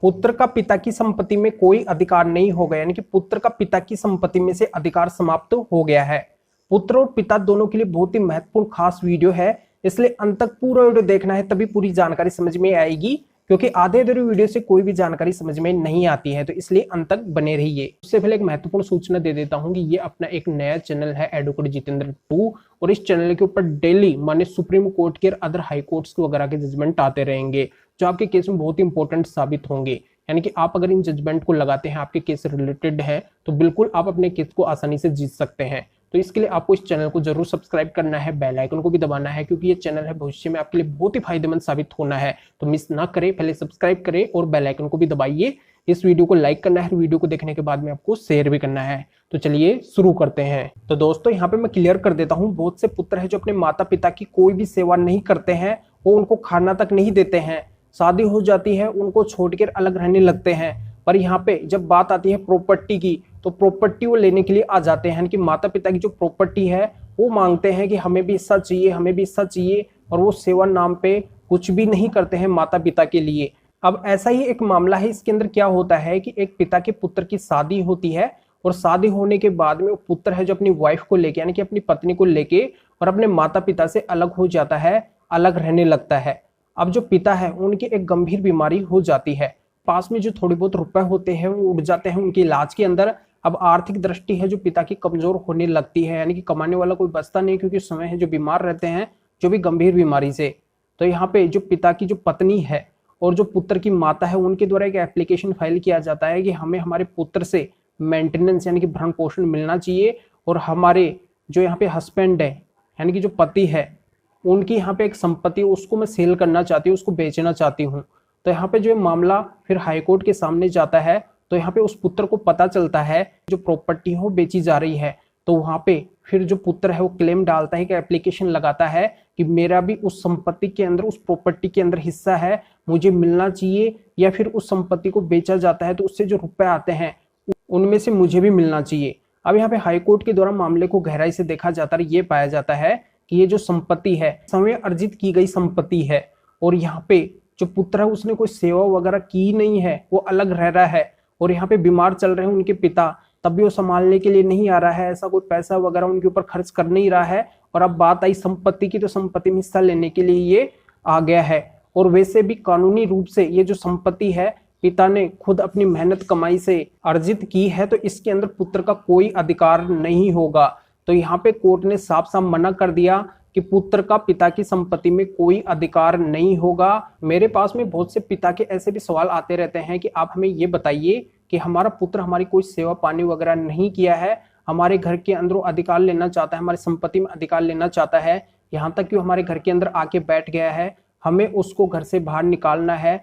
पुत्र का पिता की संपत्ति में कोई अधिकार नहीं होगा, यानी कि पुत्र का पिता की संपत्ति में से अधिकार समाप्त हो गया है। पुत्र और पिता दोनों के लिए बहुत ही महत्वपूर्ण खास वीडियो है, इसलिए अंत तक पूरा वीडियो देखना है, तभी पूरी जानकारी समझ में आएगी, क्योंकि आधे अधूरे वीडियो से कोई भी जानकारी समझ में नहीं आती है, तो इसलिए अंत तक बने रहिए। उससे पहले एक महत्वपूर्ण सूचना दे देता हूं कि ये अपना एक नया चैनल है एडवोकेट जितेंद्र 2, और इस चैनल के ऊपर डेली माने सुप्रीम कोर्ट के और अदर हाई कोर्ट्स वगैरह के जजमेंट आते रहेंगे, जो आपके केस में बहुत ही इंपॉर्टेंट साबित होंगे। यानी कि आप अगर इन जजमेंट को लगाते हैं, आपके केस से रिलेटेड है, तो बिल्कुल आप अपने केस को आसानी से जीत सकते हैं। तो इसके लिए आपको इस चैनल को जरूर सब्सक्राइब करना है, बेल आइकन को भी दबाना है, क्योंकि ये चैनल है भविष्य में आपके लिए बहुत ही फायदेमंद साबित होना है। तो मिस ना करें, पहले सब्सक्राइब करें और बेल आइकन को भी दबाइए। इस वीडियो को लाइक करना है, वीडियो को देखने के बाद में आपको शेयर भी करना है। तो चलिए शुरू करते हैं। तो दोस्तों यहाँ पे मैं क्लियर कर देता हूँ, बहुत से पुत्र है जो अपने माता पिता की कोई भी सेवा नहीं करते हैं, वो उनको खाना तक नहीं देते हैं, शादी हो जाती है उनको छोड़कर अलग रहने लगते हैं, पर यहाँ पे जब बात आती है प्रॉपर्टी की, तो प्रॉपर्टी वो लेने के लिए आ जाते हैं कि माता पिता की जो प्रॉपर्टी है वो मांगते हैं कि हमें भी हिस्सा चाहिए, हमें भी हिस्सा चाहिए, और वो सेवा नाम पे कुछ भी नहीं करते हैं माता पिता के लिए। अब ऐसा ही एक मामला है, इसके अंदर क्या होता है कि एक पिता के पुत्र की शादी होती है, और शादी होने के बाद में वो पुत्र है जो अपनी वाइफ को लेके, यानी कि अपनी पत्नी को लेके और अपने माता पिता से अलग हो जाता है, अलग रहने लगता है। अब जो पिता है उनकी एक गंभीर बीमारी हो जाती है, पास में जो थोड़ी बहुत रुपए होते हैं वो उड़ जाते हैं उनके इलाज के अंदर। अब आर्थिक दृष्टि है जो पिता की कमजोर होने लगती है, यानी कि कमाने वाला कोई बचता नहीं, क्योंकि समय है जो बीमार रहते हैं, जो भी गंभीर बीमारी से। तो यहाँ पे जो पिता की जो पत्नी है और जो पुत्र की माता है, उनके द्वारा एक एप्लीकेशन फाइल किया जाता है कि हमें हमारे पुत्र से मेंटेनेंस यानी कि भरण पोषण मिलना चाहिए, और हमारे जो यहाँ पे हस्बैंड है यानी कि जो पति है, उनकी यहाँ पे एक संपत्ति उसको मैं सेल करना चाहती हूँ, उसको बेचना चाहती हूँ। तो यहाँ पे जो मामला फिर हाईकोर्ट के सामने जाता है, तो यहाँ पे उस पुत्र को पता चलता है जो प्रॉपर्टी है वो बेची जा रही है। तो वहाँ पे फिर जो पुत्र है वो क्लेम डालता है कि एप्लीकेशन लगाता है कि मेरा भी उस संपत्ति के अंदर, उस प्रॉपर्टी के अंदर हिस्सा है, मुझे मिलना चाहिए, या फिर उस संपत्ति को बेचा जाता है तो उससे जो रुपए आते हैं उनमें से मुझे भी मिलना चाहिए। अब यहाँ पे हाईकोर्ट के द्वारा मामले को गहराई से देखा जाता है, ये पाया जाता है कि ये जो संपत्ति है समय अर्जित की गई संपत्ति है, और यहाँ पे जो पुत्र है उसने कोई सेवा वगैरह की नहीं है, वो अलग रह रहा है, और यहाँ पे बीमार चल रहे हैं उनके पिता, तब भी वो संभालने के लिए नहीं आ रहा है, ऐसा कोई पैसा वगैरह उनके ऊपर खर्च कर नहीं रहा है। और अब बात आई संपत्ति की, तो संपत्ति में हिस्सा लेने के लिए ये आ गया है। और वैसे भी कानूनी रूप से ये जो संपत्ति है पिता ने खुद अपनी मेहनत कमाई से अर्जित की है, तो इसके अंदर पुत्र का कोई अधिकार नहीं होगा। तो यहाँ पे कोर्ट ने साफ साफ मना कर दिया कि पुत्र का पिता की संपत्ति में कोई अधिकार नहीं होगा। मेरे पास में बहुत से पिता के ऐसे भी सवाल आते रहते हैं कि आप हमें ये बताइए कि हमारा पुत्र हमारी कोई सेवा पानी वगैरह नहीं किया है, हमारे घर के अंदर अधिकार लेना चाहता है, हमारी संपत्ति में अधिकार लेना चाहता है, यहाँ तक कि हमारे घर के अंदर आके बैठ गया है, हमें उसको घर से बाहर निकालना है,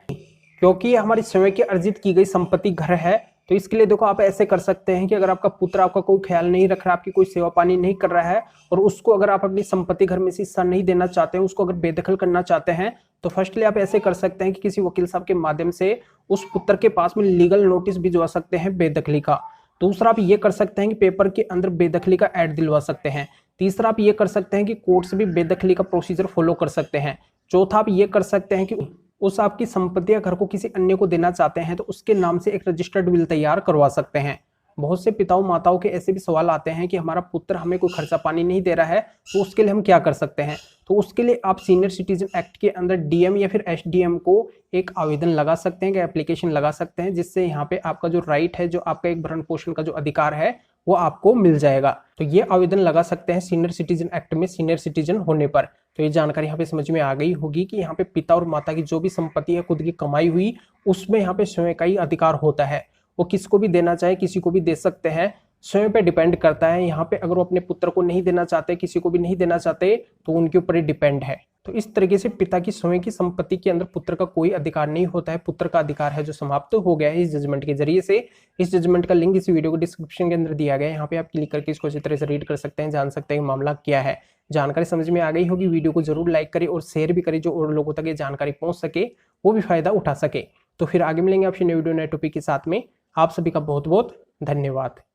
क्योंकि ये हमारी स्वयं की अर्जित की गई संपत्ति घर है। तो इसके लिए देखो आप ऐसे कर सकते हैं कि अगर आपका पुत्र आपका कोई ख्याल नहीं रख रहा, आपकी कोई सेवा पानी नहीं कर रहा है, और उसको अगर आप अपनी संपत्ति घर में से हिस्सा नहीं देना चाहते हैं, उसको अगर बेदखल करना चाहते हैं, तो फर्स्टली आप ऐसे कर सकते हैं कि किसी वकील साहब के माध्यम से उस पुत्र के पास में लीगल नोटिस भिजवा सकते हैं बेदखली का। दूसरा आप ये कर सकते हैं कि पेपर के अंदर बेदखली का ऐड दिलवा सकते हैं। तीसरा आप ये कर सकते हैं कि कोर्ट से भी बेदखली का प्रोसीजर फॉलो कर सकते हैं। चौथा आप ये कर सकते हैं कि उस आपकी संपत्ति या घर को किसी अन्य को देना चाहते हैं, तो उसके नाम से एक रजिस्टर्ड विल तैयार करवा सकते हैं। बहुत से पिताओं माताओं के ऐसे भी सवाल आते हैं कि हमारा पुत्र हमें कोई खर्चा पानी नहीं दे रहा है, तो उसके लिए हम क्या कर सकते हैं। तो उसके लिए आप सीनियर सिटीजन एक्ट के अंदर डीएम या फिर एसडीएम को एक आवेदन लगा सकते हैं, कि एप्लीकेशन लगा सकते हैं, जिससे यहाँ पे आपका जो राइट है, जो आपका एक भरण पोषण का जो अधिकार है, वो आपको मिल जाएगा। तो ये आवेदन लगा सकते हैं सीनियर सिटीजन एक्ट में, सीनियर सिटीजन होने पर। तो ये जानकारी यहाँ पे समझ में आ गई होगी कि यहाँ पे पिता और माता की जो भी संपत्ति है खुद की कमाई हुई, उसमें यहाँ पे स्वयं का ही अधिकार होता है। वो किसको भी देना चाहे किसी को भी दे सकते हैं, स्वयं पे डिपेंड करता है। यहाँ पे अगर वो अपने पुत्र को नहीं देना चाहते, किसी को भी नहीं देना चाहते, तो उनके ऊपर ही डिपेंड है। तो इस तरीके से पिता की स्वयं की संपत्ति के अंदर पुत्र का कोई अधिकार नहीं होता है, पुत्र का अधिकार है जो समाप्त हो गया है इस जजमेंट के जरिए से। इस जजमेंट का लिंक इस वीडियो को डिस्क्रिप्शन के अंदर दिया गया है, यहाँ पे आप क्लिक करके इसको अच्छी तरह से रीड कर सकते हैं, जान सकते हैं मामला क्या है। जानकारी समझ में आ गई होगी, वीडियो को जरूर लाइक करें और शेयर भी करें, जो और लोगों तक ये जानकारी पहुंच सके, वो भी फायदा उठा सके। तो फिर आगे मिलेंगे आपसे नए वीडियो नए टॉपिक के साथ में। आप सभी का बहुत बहुत धन्यवाद।